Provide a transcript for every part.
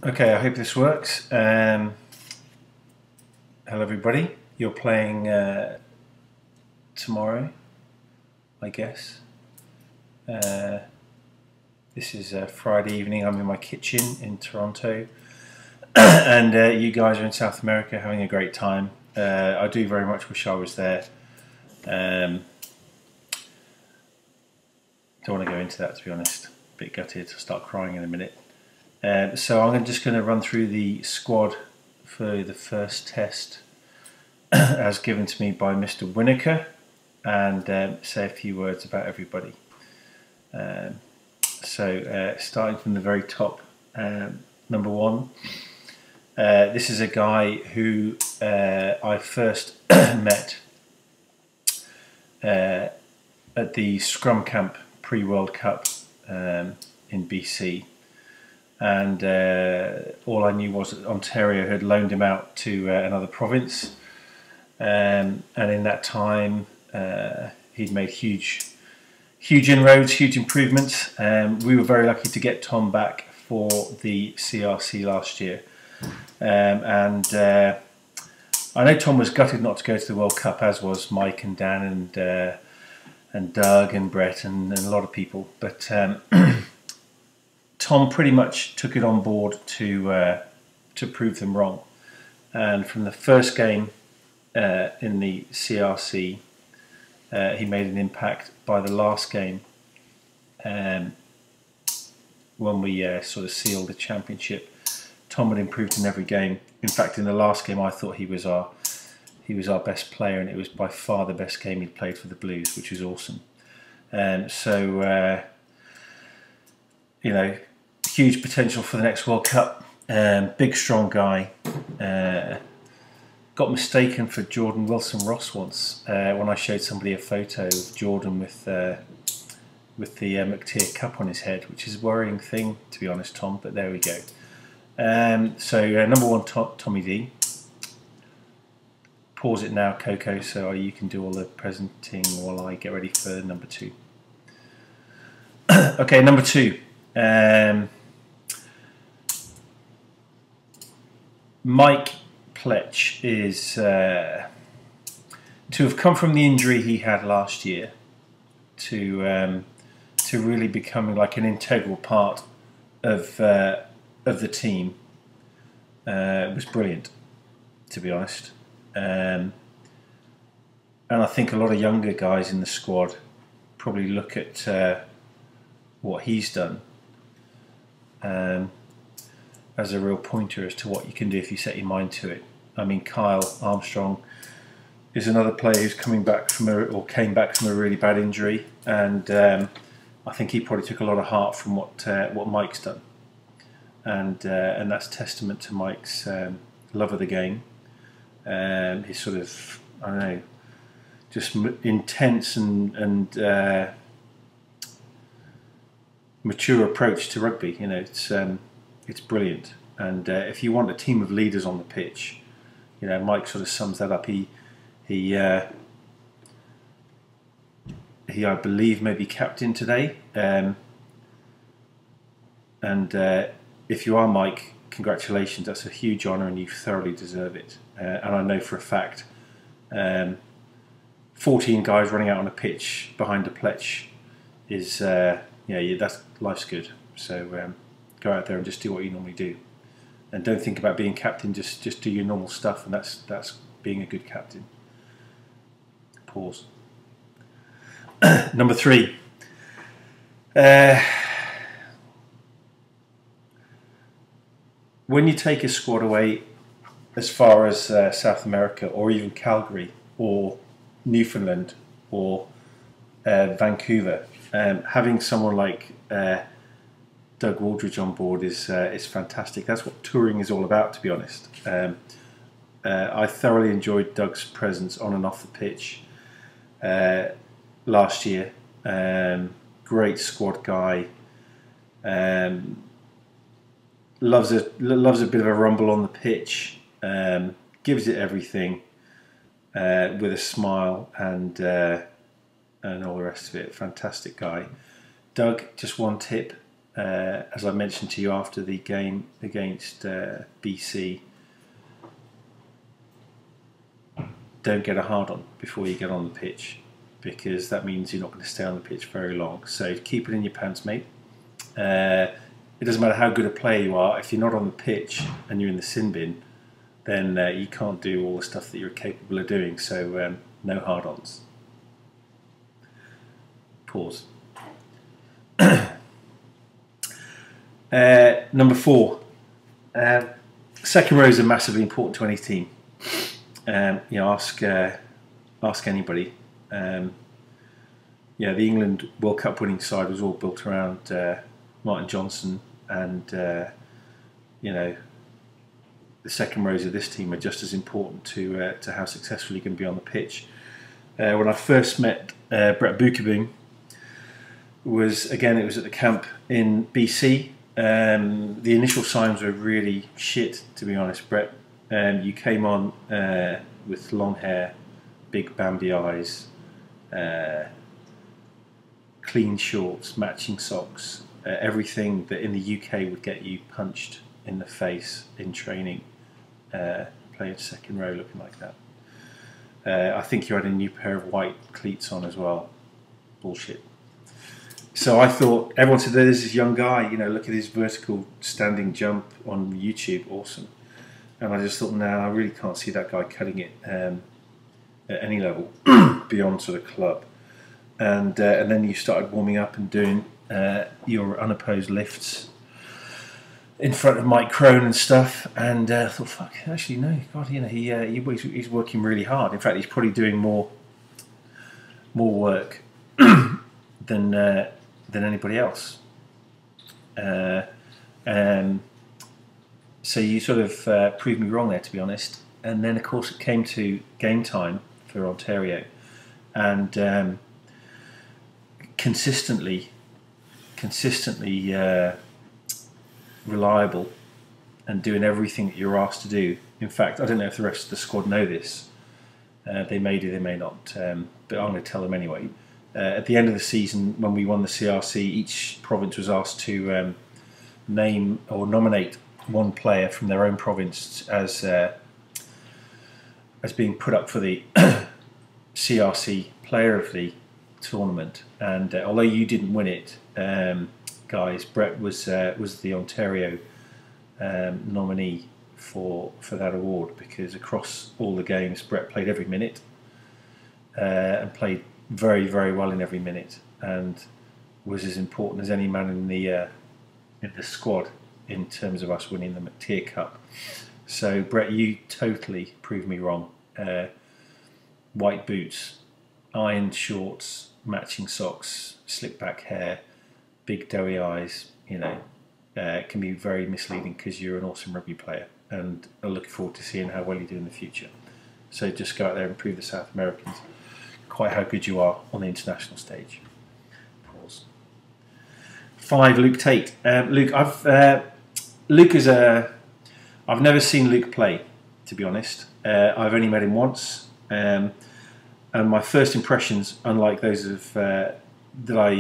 Okay, I hope this works. Hello everybody. You're playing tomorrow, I guess. This is Friday evening. I'm in my kitchen in Toronto, and you guys are in South America having a great time. I do very much wish I was there. Don't want to go into that, to be honest. A bit gutted. I'll start crying in a minute. So I'm just going to run through the squad for the first test as given to me by Mr. Winokur, and say a few words about everybody. Starting from the very top, number one, this is a guy who I first met at the Scrum Camp pre-World Cup in BC, and all I knew was that Ontario had loaned him out to another province, and in that time he'd made huge inroads, huge improvements. We were very lucky to get Tom back for the CRC last year, and I know Tom was gutted not to go to the World Cup, as was Mike and Dan and Doug and Brett and a lot of people, but Tom pretty much took it on board to prove them wrong, and from the first game in the CRC, he made an impact. By the last game, when we sort of sealed the championship, Tom had improved in every game. In fact, in the last game, I thought he was our best player, and it was by far the best game he'd played for the Blues, which was awesome. You know, huge potential for the next World Cup. Big, strong guy. Got mistaken for Jordan Wilson-Ross once when I showed somebody a photo of Jordan with the McTeer Cup on his head, which is a worrying thing, to be honest, Tom, but there we go. Number one, Tommy D. Pause it now, Coco, so you can do all the presenting while I get ready for number two. Okay, number two. Mike Pletch is to have come from the injury he had last year to really becoming like an integral part of the team was brilliant, to be honest. And I think a lot of younger guys in the squad probably look at what he's done as a real pointer as to what you can do if you set your mind to it. I mean, Kyle Armstrong is another player who's came back from a really bad injury, and I think he probably took a lot of heart from what Mike's done, and that's testament to Mike's love of the game, his sort of, I don't know, just intense and mature approach to rugby. You know, it's brilliant, and if you want a team of leaders on the pitch, you know, Mike sort of sums that up. He I believe maybe captain today, and if you are Mike, congratulations. That's a huge honour, and you thoroughly deserve it. And I know for a fact, 14 guys running out on a pitch behind a Pletch is that's life's good. So go out there and just do what you normally do, and don't think about being captain. Just do your normal stuff, and that's being a good captain. Pause. Number three. When you take a squad away as far as South America, or even Calgary, or Newfoundland, or Vancouver, having someone like Doug Waldridge on board is fantastic. That's what touring is all about, to be honest. I thoroughly enjoyed Doug's presence on and off the pitch last year. Great squad guy. Loves a bit of a rumble on the pitch. Gives it everything with a smile and all the rest of it. Fantastic guy. Doug, just one tip. as I mentioned to you after the game against BC, don't get a hard on before you get on the pitch, because that means you're not going to stay on the pitch very long. So keep it in your pants, mate. It doesn't matter how good a player you are, if you're not on the pitch and you're in the sin bin, then you can't do all the stuff that you're capable of doing. So no hard-ons. Pause. Number 4. Second rows are massively important to any team. Ask anybody. The England World Cup winning side was all built around Martin Johnson, and the second rows of this team are just as important to how successful you're going to be on the pitch. When I first met Brett Bookeboom, it was at the camp in BC. The initial signs were really shit, to be honest, Brett. You came on with long hair, big Bambi eyes, clean shorts, matching socks, everything that in the UK would get you punched in the face in training, playing second row looking like that. I think you had a new pair of white cleats on as well. Bullshit. So I thought, everyone said, there's this young guy, look at his vertical standing jump on YouTube, awesome. And I just thought, no, I really can't see that guy cutting it at any level beyond sort of club. And then you started warming up and doing your unopposed lifts in front of Mike Crone and stuff. And I thought, fuck, actually no, God, he's working really hard. In fact, he's probably doing more work than anybody else. So you sort of proved me wrong there, to be honest. And then, of course, it came to game time for Ontario, and consistently reliable and doing everything that you're asked to do. In fact, I don't know if the rest of the squad know this. They may do, they may not, but I'm going to tell them anyway. At the end of the season, when we won the CRC, each province was asked to name or nominate one player from their own province as being put up for the CRC Player of the Tournament. And although you didn't win it, guys, Brett was the Ontario nominee for that award, because across all the games, Brett played every minute and played very, very well in every minute, and was as important as any man in the squad in terms of us winning the McTier Cup. So Brett, you totally proved me wrong. White boots, ironed shorts, matching socks, slick back hair, big doughy eyes, it can be very misleading, because you're an awesome rugby player, and I look forward to seeing how well you do in the future. So just go out there and prove the South Americans quite how good you are on the international stage. Pause. 5, Luke Tate. Luke, I've never seen Luke play, to be honest. I've only met him once, and my first impressions, unlike those of that I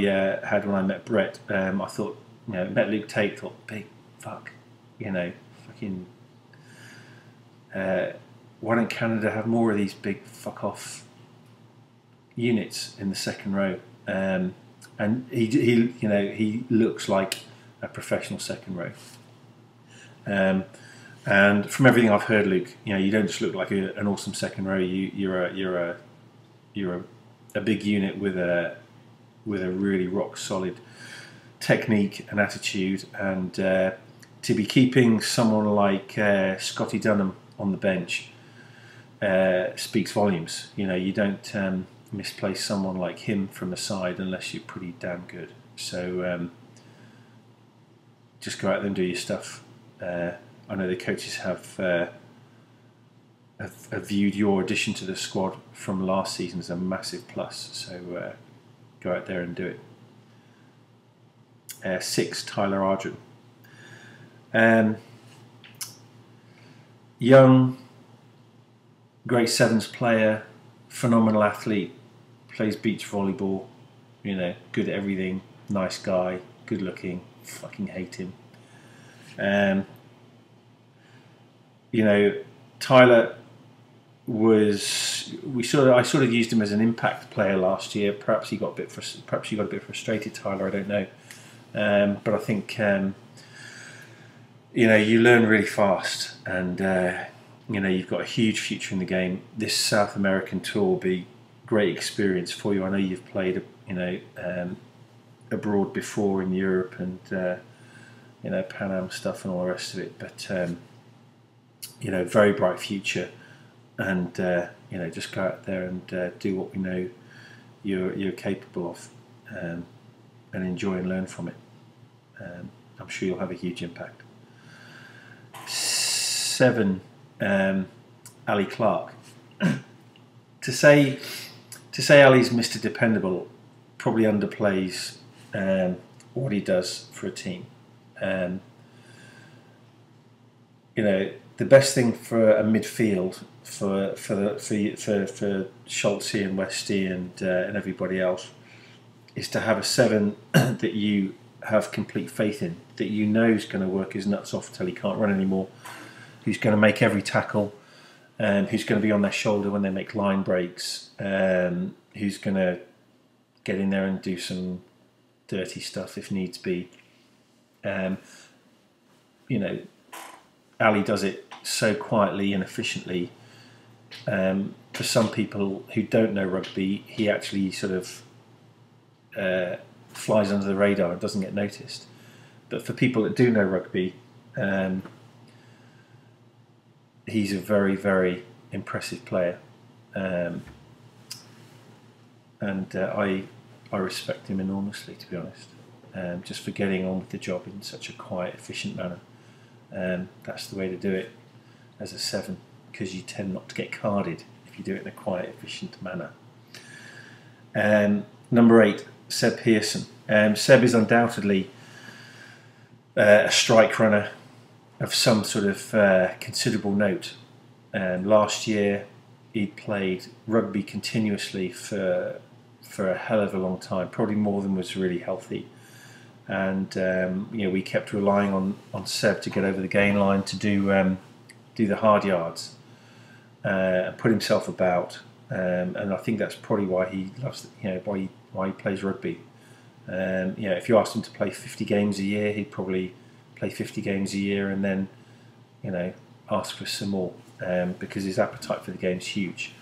had when I met Brett, I thought, met Luke Tate, thought, big fuck, fucking. Why don't Canada have more of these big fuck off units in the second row? And he looks like a professional second row. And from everything I've heard, Luke, you don't just look like an awesome second row. You're a big unit with a really rock solid technique and attitude, and to be keeping someone like Scotty Dunham on the bench speaks volumes. You don't misplace someone like him from the side unless you're pretty damn good. So just go out there and do your stuff. I know the coaches have viewed your addition to the squad from last season as a massive plus. So go out there and do it. 6, Tyler Ardren. Young, great sevens player, phenomenal athlete, plays beach volleyball, good at everything, nice guy, good looking. fucking hate him. You know, Tyler was I sort of used him as an impact player last year. Perhaps he got a bit frustrated, Tyler. I don't know, but I think you know, you learn really fast, and you know, you've got a huge future in the game. This South American tour will be great experience for you. I know you've played, you know, abroad before in Europe and you know, Pan Am stuff and all the rest of it, but you know, very bright future, and you know, just go out there and do what we know you're capable of, and enjoy and learn from it. I'm sure you'll have a huge impact. 7, Ali Clark. to say Ali's Mr. Dependable probably underplays what he does for a team. You know, the best thing for a midfield for Schultze and Westy and everybody else is to have a 7 that you have complete faith in, that you know is going to work his nuts off until he can't run anymore, who's going to make every tackle, who's going to be on their shoulder when they make line breaks, who's going to get in there and do some dirty stuff if needs be. You know, Ali does it so quietly and efficiently. For some people who don't know rugby, he actually sort of flies under the radar and doesn't get noticed. But for people that do know rugby, he's a very, very impressive player, and I respect him enormously, to be honest. Just for getting on with the job in such a quiet, efficient manner. That's the way to do it as a 7, because you tend not to get carded if you do it in a quiet, efficient manner. Number 8, Seb Pearson. Seb is undoubtedly a strike runner of some sort of considerable note. Last year he played rugby continuously for a hell of a long time, probably more than was really healthy. And you know, we kept relying on Seb to get over the gain line, to do the hard yards, and put himself about. And I think that's probably why he loves, you know, why he plays rugby. You know, if you asked him to play 50 games a year, he'd probably play 50 games a year and then, you know, ask for some more, because his appetite for the game is huge.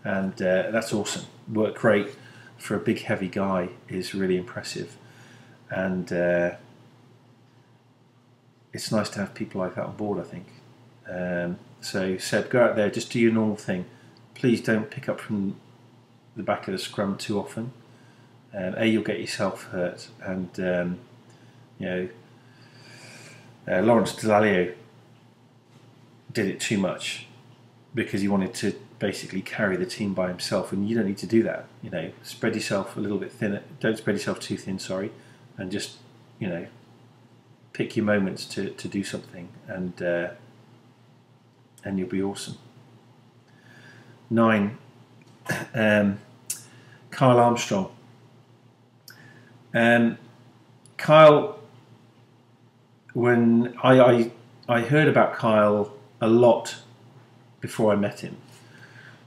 And that's awesome. Work rate for a big, heavy guy is really impressive. And it's nice to have people like that on board, I think. So Seb, go out there, just do your normal thing. Please don't pick up from the back of the scrum too often. You'll get yourself hurt, and you know, Lawrence Delalio did it too much because he wanted to basically carry the team by himself, and you don't need to do that. You know, spread yourself a little bit thinner. Don't spread yourself too thin, sorry, and just, you know, pick your moments to do something, and you'll be awesome. 9, Kyle Armstrong. Kyle, when I heard about Kyle a lot before I met him,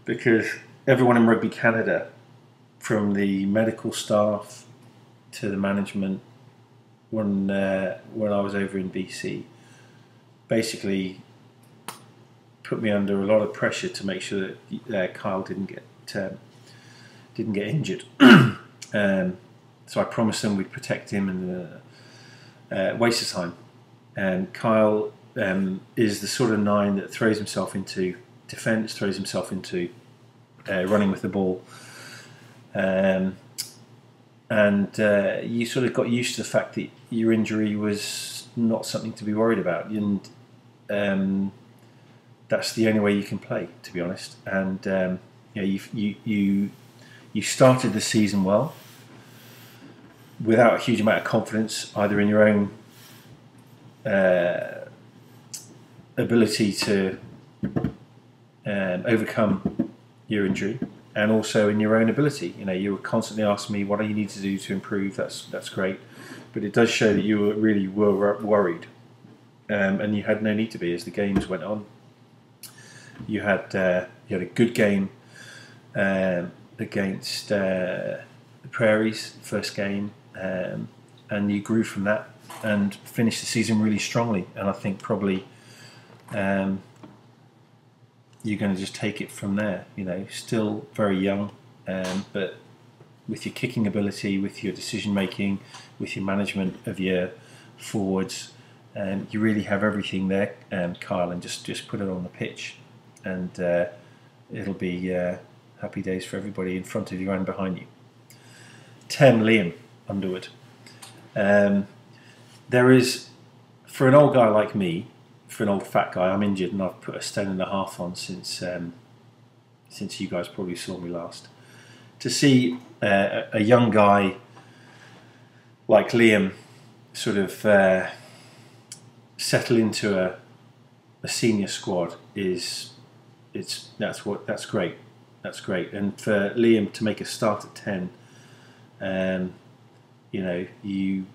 because everyone in Rugby Canada, from the medical staff to the management, when I was over in BC, basically put me under a lot of pressure to make sure that Kyle didn't get injured. So I promised them we'd protect him and waste of time. And Kyle is the sort of 9 that throws himself into defence, throws himself into running with the ball. And you sort of got used to the fact that your injury was not something to be worried about. And that's the only way you can play, to be honest. And you know, you started the season well, without a huge amount of confidence, either in your own ability to overcome your injury, and also in your own ability. You know, you were constantly asking me, what do you need to do to improve? That's great. but it does show that you really were worried, and you had no need to be as the games went on. You had a good game against the Prairies, first game, and you grew from that and finished the season really strongly. And I think probably you're going to just take it from there. You know, still very young, but with your kicking ability, with your decision making, with your management of your forwards, you really have everything there, Kyle. And just put it on the pitch, and it'll be happy days for everybody in front of you and behind you. 10, Liam Underwood. There is, for an old guy like me, for an old fat guy, I'm injured and I've put a 1.5 stone on since you guys probably saw me last. To see a young guy like Liam sort of settle into a senior squad that's great. That's great. And for Liam to make a start at 10, you know, you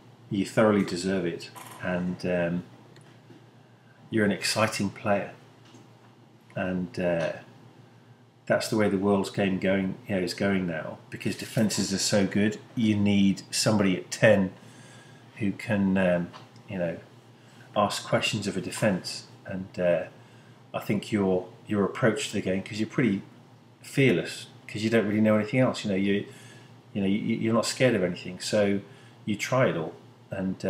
thoroughly deserve it, and you're an exciting player, and that's the way the world's game is going now, because defences are so good. You need somebody at 10 who can ask questions of a defence, and I think your approach to the game, because you're pretty fearless, because you don't really know anything else. You're not scared of anything, so you try it all, and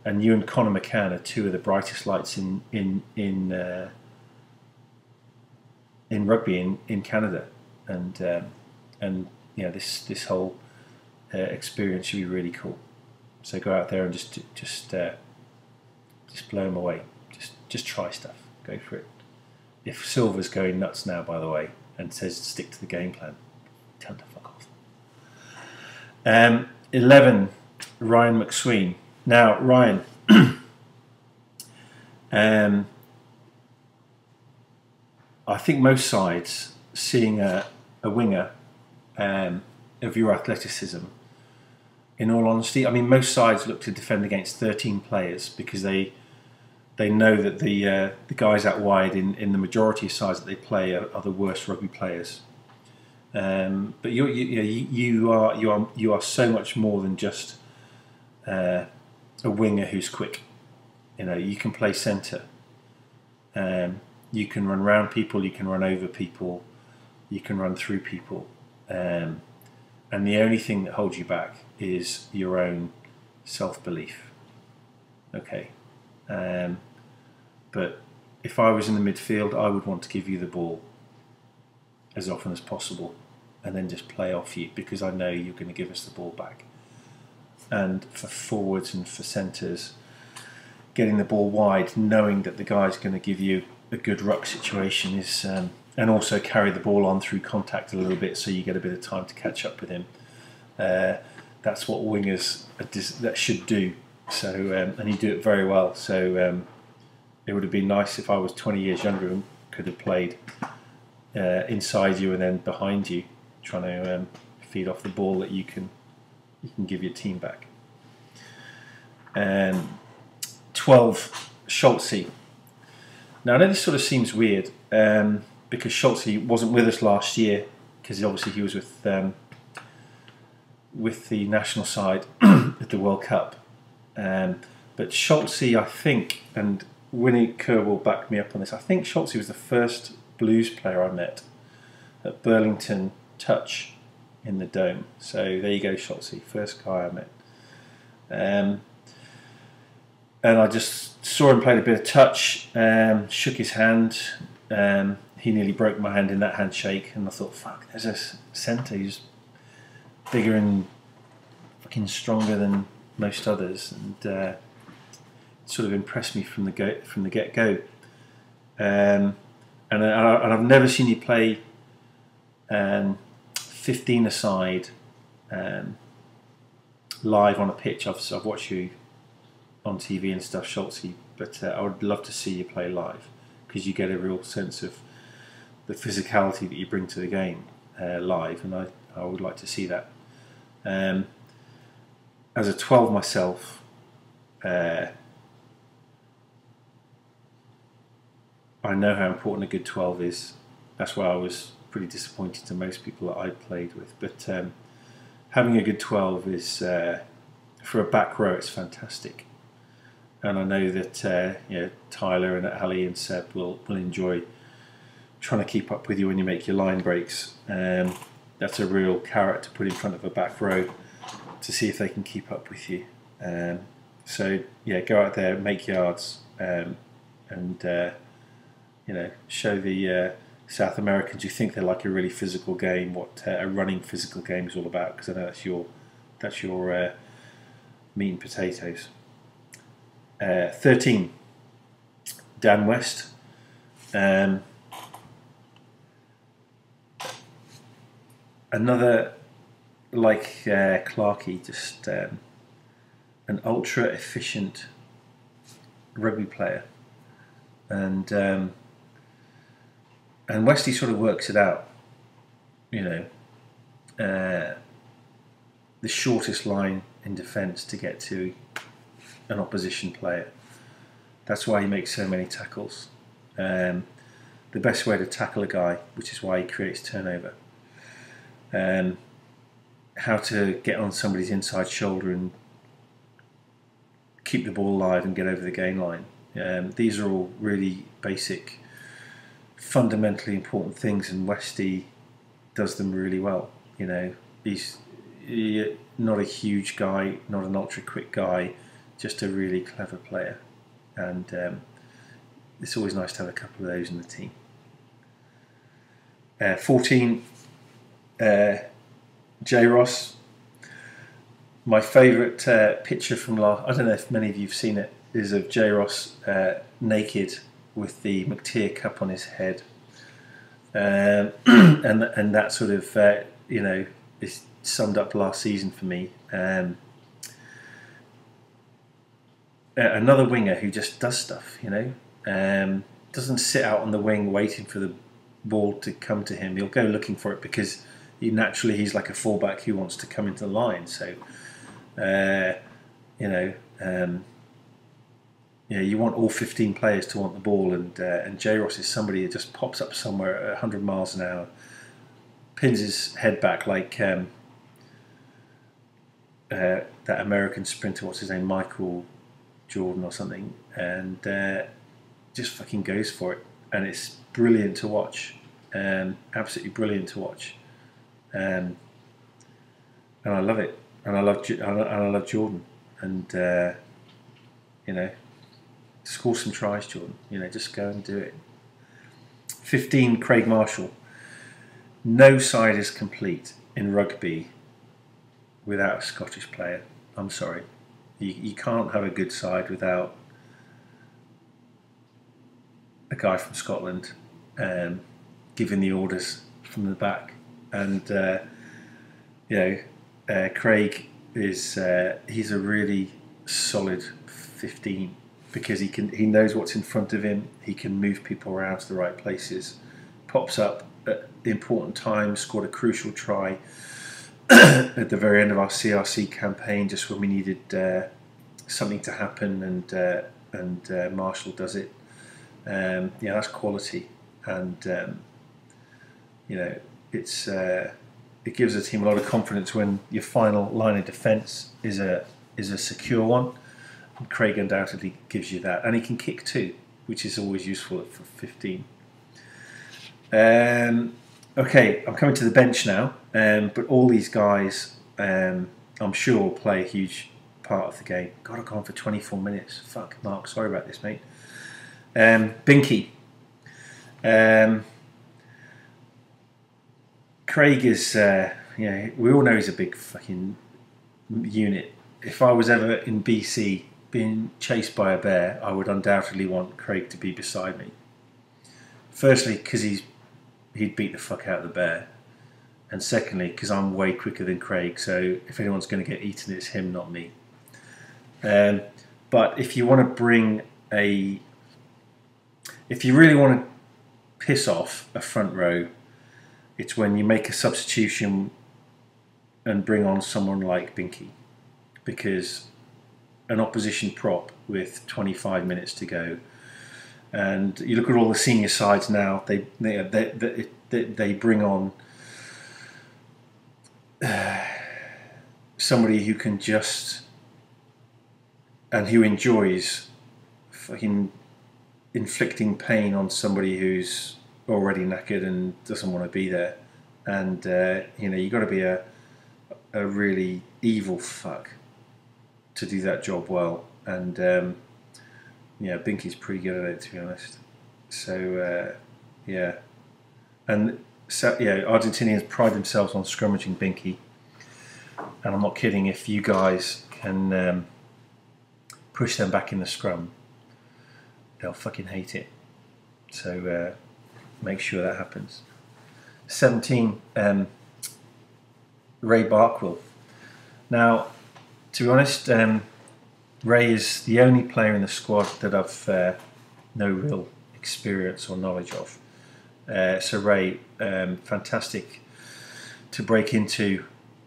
and you and Conor McCann are two of the brightest lights in rugby in Canada, and this whole experience should be really cool. So go out there and just blow them away. Just try stuff. Go for it. If Silver's going nuts now, by the way, and says stick to the game plan, tell him to fuck off. 11, Ryan McSween. Now, Ryan, I think most sides, seeing a winger of your athleticism, in all honesty, I mean, most sides look to defend against 13 players because they know that the guys out wide in the majority of sides that they play are the worst rugby players. But you are so much more than just a winger who's quick. You can play centre. You can run round people. You can run over people. You can run through people. And the only thing that holds you back is your own self-belief. Okay. But if I was in the midfield, I would want to give you the ball as often as possible and then just play off you, because I know you're going to give us the ball back. And for forwards and for centres, getting the ball wide, knowing that the guy's going to give you a good ruck situation is, and also carry the ball on through contact a little bit so you get a bit of time to catch up with him. That's what wingers that should do. So and you do it very well. So it would have been nice if I was 20 years younger and could have played inside you and then behind you, trying to feed off the ball that you can give your team back. 12, Schultze. Now I know this sort of seems weird because Schultze wasn't with us last year, because obviously he was with the national side at the World Cup. But Schultze, I think, and Winnie Kerr will back me up on this, I think Schultze was the first Blues player I met at Burlington Touch in the Dome. So there you go, Schultze, first guy I met. And I just saw him play a bit of touch, shook his hand. He nearly broke my hand in that handshake, and I thought, fuck, there's a centre who's bigger and fucking stronger than most others, and it sort of impressed me from the get-go. And I've never seen you play 15 aside live on a pitch. I've watched you on TV and stuff, Schultze, but I would love to see you play live, because you get a real sense of the physicality that you bring to the game live, and I would like to see that. And as a 12 myself, I know how important a good 12 is. That's why I was pretty disappointed to most people that I played with. But having a good 12 is, for a back row, it's fantastic. And I know that Tyler and Ali and Seb will enjoy trying to keep up with you when you make your line breaks. That's a real carrot to put in front of a back row to see if they can keep up with you. So yeah, go out there, make yards, and show the South Americans who think they like a really physical game what a running physical game is all about, because I know that's your meat and potatoes. 13, Dan West. Another, like Clarkey, just an ultra efficient rugby player, and Westy sort of works it out. The shortest line in defence to get to an opposition player. That's why he makes so many tackles. The best way to tackle a guy, which is why he creates turnover. How to get on somebody's inside shoulder and keep the ball alive and get over the gain line. These are all really basic, fundamentally important things, and Westy does them really well. He's not a huge guy, not an ultra quick guy, just a really clever player, and it's always nice to have a couple of those in the team. 14, J. Ross. My favourite picture from I don't know if many of you have seen it, is of J. Ross naked with the McTeer Cup on his head, and that sort of is summed up last season for me. Another winger who just does stuff, doesn't sit out on the wing waiting for the ball to come to him. He'll go looking for it because he's like a fullback who wants to come into the line. So, you want all 15 players to want the ball, and J. Ross is somebody who just pops up somewhere at 100 miles an hour, pins his head back like that American sprinter, what's his name, Michael Jordan or something, and just fucking goes for it, and it's brilliant to watch, absolutely brilliant to watch, and I love it, and I love Jordan, and score some tries, Jordan. Just go and do it. 15, Craig Marshall. No side is complete in rugby without a Scottish player. I'm sorry. You can't have a good side without a guy from Scotland giving the orders from the back. And Craig is he's a really solid 15, because he knows what's in front of him. He can move people around to the right places. Pops up at the important times. Scored a crucial try at the very end of our CRC campaign, just when we needed something to happen, and Marshall does it. That's quality, and it gives the team a lot of confidence when your final line of defence is a secure one. And Craig undoubtedly gives you that, and he can kick too, which is always useful for 15. Okay, I'm coming to the bench now, but all these guys, I'm sure, will play a huge part of the game. God, I've gone for 24 minutes. Fuck, Mark, sorry about this, mate. Binky. Craig is, we all know he's a big fucking unit. If I was ever in BC being chased by a bear, I would undoubtedly want Craig to be beside me. Firstly, because he'd beat the fuck out of the bear, and secondly, because I'm way quicker than Craig, so if anyone's going to get eaten, it's him, not me. But if you want to if you really want to piss off a front row, it's when you make a substitution and bring on someone like Binky, because an opposition prop with 25 minutes to go, and you look at all the senior sides now, they bring on somebody who can just, and who enjoys fucking inflicting pain on somebody who's already knackered and doesn't want to be there. And you got to be a really evil fuck to do that job well. And Binky's pretty good at it, to be honest. So and so Argentinians pride themselves on scrummaging Binky, and I'm not kidding. If you guys can push them back in the scrum, they'll fucking hate it. So make sure that happens. 17, Ray Barkwell. Now, to be honest, Ray is the only player in the squad that I've no real experience or knowledge of. So Ray, fantastic to break into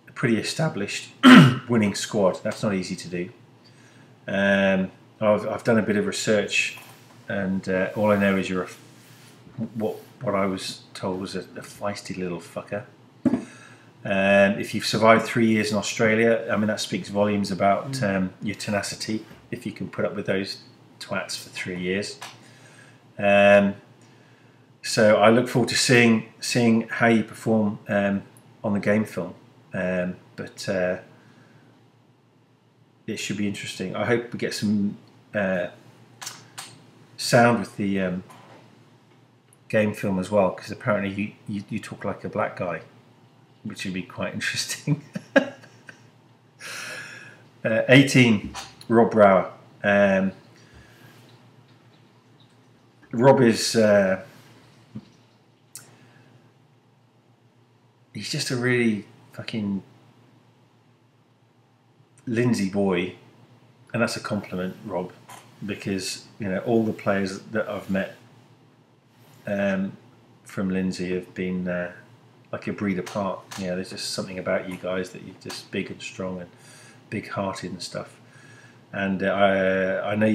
a pretty established winning squad. That's not easy to do. I've done a bit of research, and all I know is you're what I was told was a feisty little fucker. If you've survived 3 years in Australia, I mean, that speaks volumes about your tenacity, if you can put up with those twats for 3 years. So I look forward to seeing how you perform on the game film. But it should be interesting. I hope we get some sound with the game film as well, because apparently you talk like a black guy, which would be quite interesting. 18, Rob Brower. Rob is he's just a really fucking Lindsay boy, and that's a compliment, Rob, because all the players that I've met from Lindsay have been like a breed apart. There's just something about you guys that you're just big and strong and big-hearted and stuff. And I know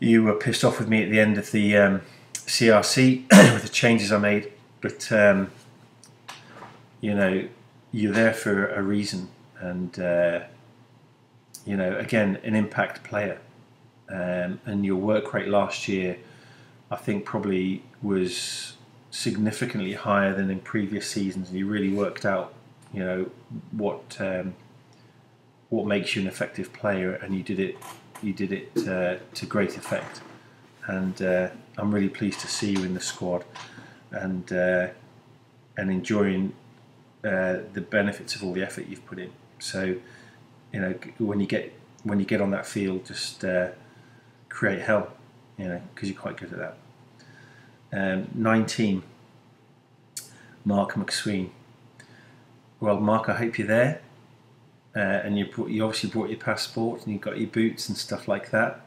you were pissed off with me at the end of the CRC with the changes I made, but you're there for a reason, and again, an impact player, and your work rate last year, I think, probably was significantly higher than in previous seasons, and you really worked out what makes you an effective player, and you did it to great effect. And I'm really pleased to see you in the squad, and enjoying the benefits of all the effort you've put in. So when you get on that field, just create hell, because you're quite good at that. 19, Mark McSween. Well, Mark, I hope you're there, and you obviously brought your passport and you got your boots and stuff like that.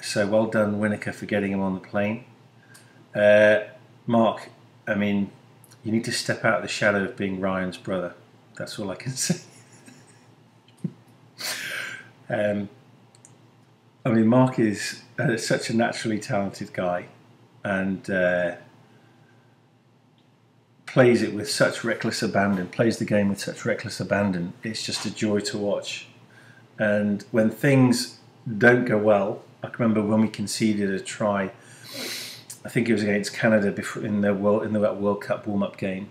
So well done, Winnaker, for getting him on the plane. Mark, I mean, you need to step out of the shadow of being Ryan's brother. That's all I can say. I mean, Mark is such a naturally talented guy, and plays it with such reckless abandon, plays the game with such reckless abandon. It's just a joy to watch. And when things don't go well, I can remember when we conceded a try, I think it was against Canada before in the World Cup warm-up game.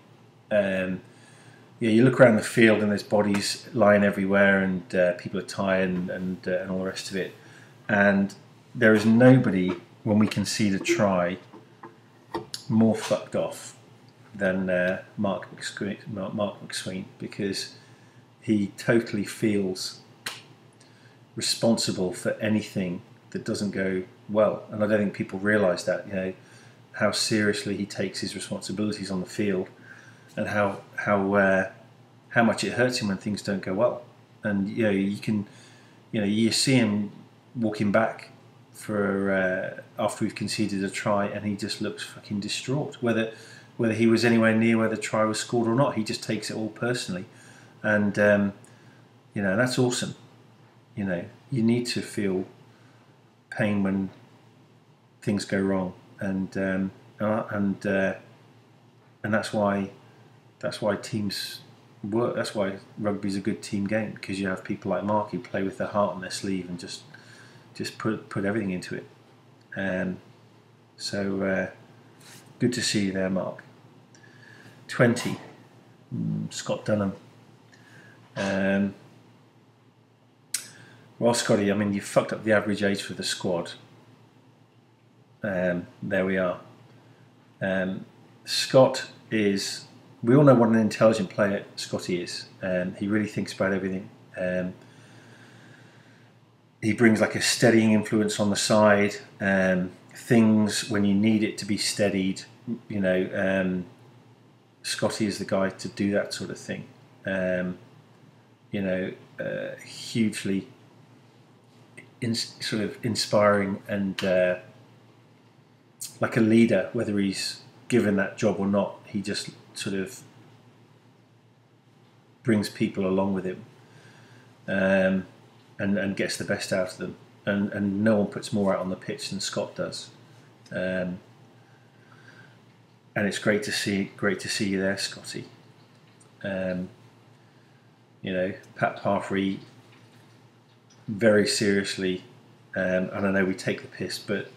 You look around the field and there's bodies lying everywhere, and people are tired and all the rest of it. And there is nobody, when we concede a try, more fucked off than Mark McSween, because he totally feels responsible for anything that doesn't go well. And I don't think people realise that, how seriously he takes his responsibilities on the field, and how much it hurts him when things don't go well. And you see him walking back for after we've conceded a try, and he just looks fucking distraught. Whether he was anywhere near where the try was scored or not, he just takes it all personally. and you know, that's awesome. You know, you need to feel pain when things go wrong, and that's why teams work. That's why rugby's a good team game, because you have people like Mark who play with their heart on their sleeve and just put everything into it. So good to see you there, Mark. 20, Scott Dunham. Well, Scotty, I mean, you fucked up the average age for the squad. There we are. Scott is... We all know what an intelligent player Scotty is. He really thinks about everything. He brings like a steadying influence on the side. Things when you need it to be steadied. You know, Scotty is the guy to do that sort of thing. You know, hugely sort of inspiring and like a leader, whether he's given that job or not. He just sort of brings people along with him, and gets the best out of them. And no one puts more out on the pitch than Scott does. And it's great to see you there, Scotty. You know, Pat Parfrey, very seriously, and I know we take the piss, but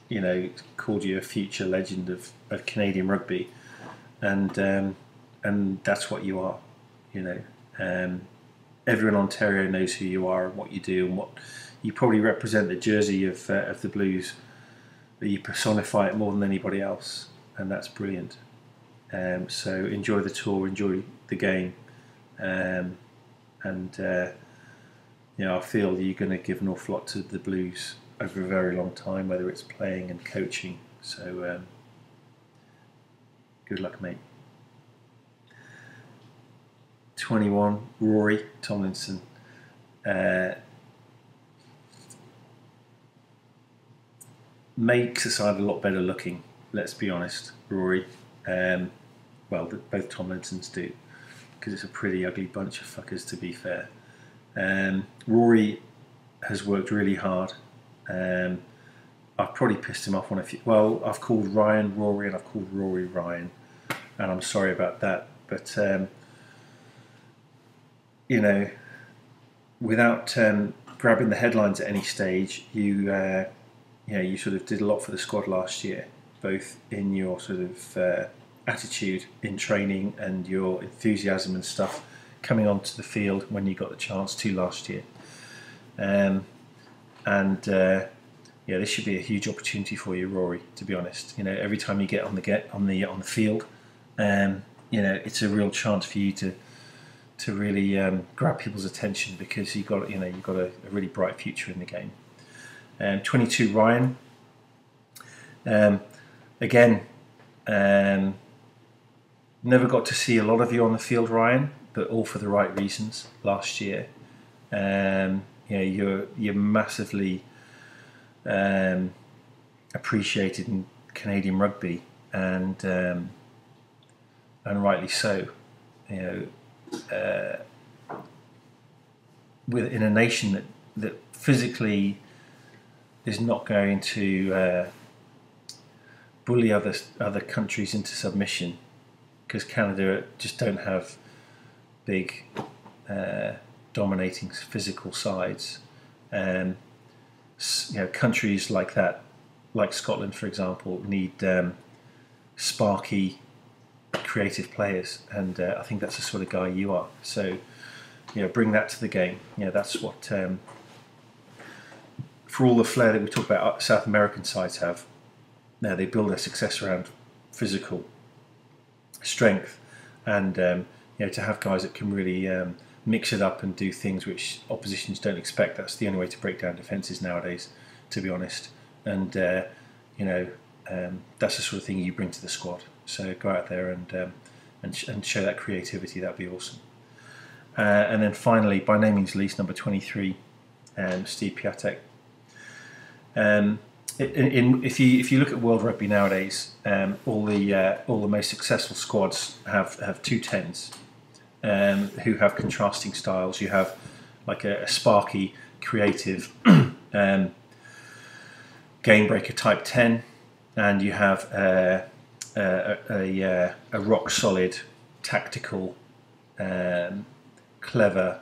you know, called you a future legend of Canadian rugby, and that's what you are. You know, everyone in Ontario knows who you are and what you do, and what you probably represent the jersey of the Blues. But you personify it more than anybody else, and that's brilliant. So enjoy the tour, enjoy the game, and you know, I feel you're going to give an awful lot to the Blues over a very long time, whether it's playing and coaching. So good luck, mate. 21, Rory Tomlinson. Makes the side a lot better looking, let's be honest, Rory. Well, both Tomlinsons do, because it's a pretty ugly bunch of fuckers, to be fair. Rory has worked really hard. I've probably pissed him off on a few. Well, I've called Ryan Rory and I've called Rory Ryan, and I'm sorry about that. But you know, without grabbing the headlines at any stage, you sort of did a lot for the squad last year, both in your sort of attitude in training and your enthusiasm and stuff coming onto the field when you got the chance to last year. Yeah, this should be a huge opportunity for you, Rory. To be honest, you know, every time you get on the field, you know, it's a real chance for you to really grab people's attention, because you've got a really bright future in the game. 22, Ryan. Again, never got to see a lot of you on the field, Ryan, but all for the right reasons last year. You're massively appreciated in Canadian rugby, and rightly so. You know, in a nation that physically is not going to bully other countries into submission, because Canada just don't have big dominating physical sides. You know, countries like that, like Scotland, for example, need sparky, creative players, and I think that's the sort of guy you are. So, you know, bring that to the game. You know, that's what, for all the flair that we talk about South American sides have, now they build their success around physical strength, and you know, to have guys that can really mix it up and do things which oppositions don't expect. That's the only way to break down defences nowadays, to be honest. And you know, that's the sort of thing you bring to the squad. So go out there and show that creativity. That'd be awesome. And then finally, by no means least, number 23, Steve Piatek. If you look at world rugby nowadays, all the most successful squads have two 10s. who have contrasting styles. You have like a sparky, creative game breaker type 10, and you have a rock solid, tactical, clever,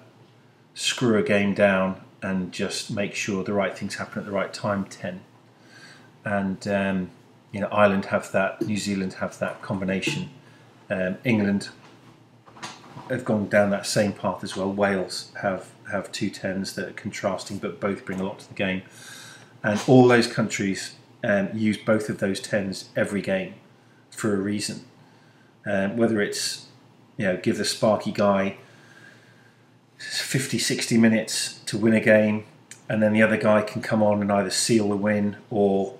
screw a game down and just make sure the right things happen at the right time 10. And Ireland have that, New Zealand have that combination. England have gone down that same path as well. Wales have two 10s that are contrasting, but both bring a lot to the game. And all those countries use both of those 10s every game for a reason. Whether it's, give the sparky guy 50, 60 minutes to win a game, and then the other guy can come on and either seal the win or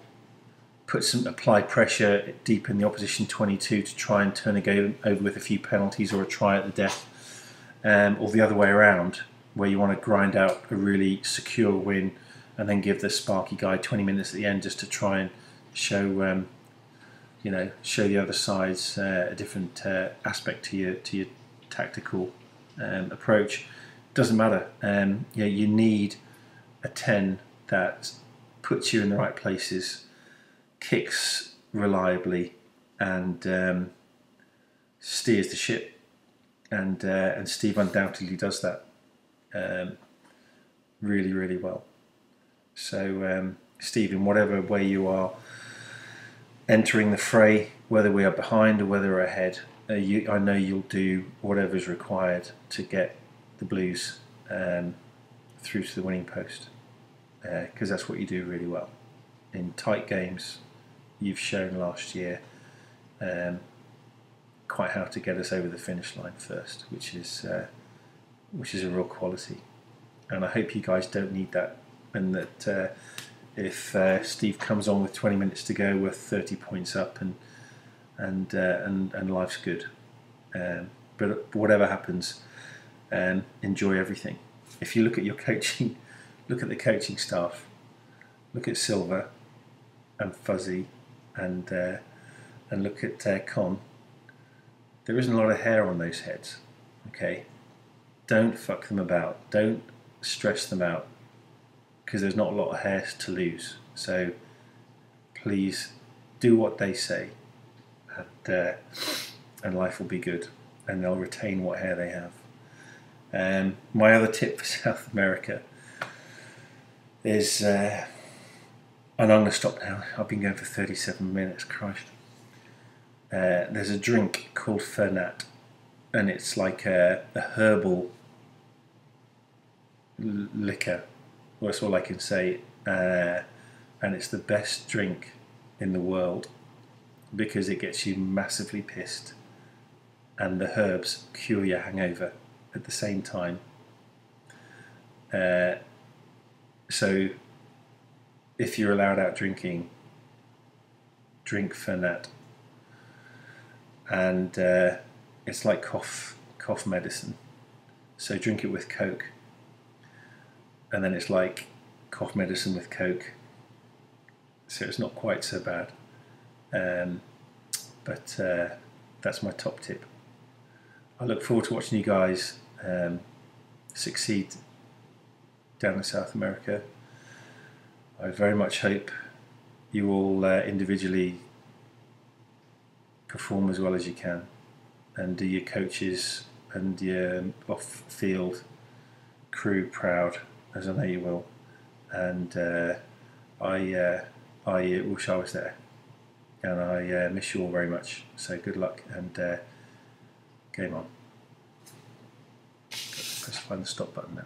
apply pressure deep in the opposition 22 to try and turn a game over with a few penalties or a try at the death, or the other way around, where you want to grind out a really secure win and then give the sparky guy 20 minutes at the end just to try and show show the other side's a different aspect to your tactical approach. Doesn't matter. You need a 10 that puts you in the right places, kicks reliably, and steers the ship. And Steve undoubtedly does that really, really well. So, Steve, in whatever way you are entering the fray, whether we are behind or whether we're ahead, I know you'll do whatever is required to get the Blues through to the winning post, because that's what you do really well. In tight games, you've shown last year quite how to get us over the finish line first, which is a real quality. And I hope you guys don't need that, and that if Steve comes on with 20 minutes to go, we're 30 points up, and life's good. But whatever happens, enjoy everything. If you look at your coaching, look at the coaching staff, look at Silver and Fuzzy, and look at Con. There isn't a lot of hair on those heads. Okay, don't fuck them about. Don't stress them out, because there's not a lot of hair to lose. So please do what they say, and life will be good, and they'll retain what hair they have. My other tip for South America is, and I'm going to stop now, I've been going for 37 minutes, Christ. There's a drink called Fernat, and it's like a herbal liquor. Well, that's all I can say. And it's the best drink in the world because it gets you massively pissed, and the herbs cure your hangover at the same time. So if you're allowed out drinking, drink Fernat. And it's like cough medicine. So drink it with Coke, and then it's like cough medicine with Coke. So it's not quite so bad. But that's my top tip. I look forward to watching you guys succeed down in South America. I very much hope you all individually perform as well as you can, and do your coaches and your off-field crew proud, as I know you will. And I wish I was there, and I miss you all very much. So good luck, and game on. Press find the stop button now.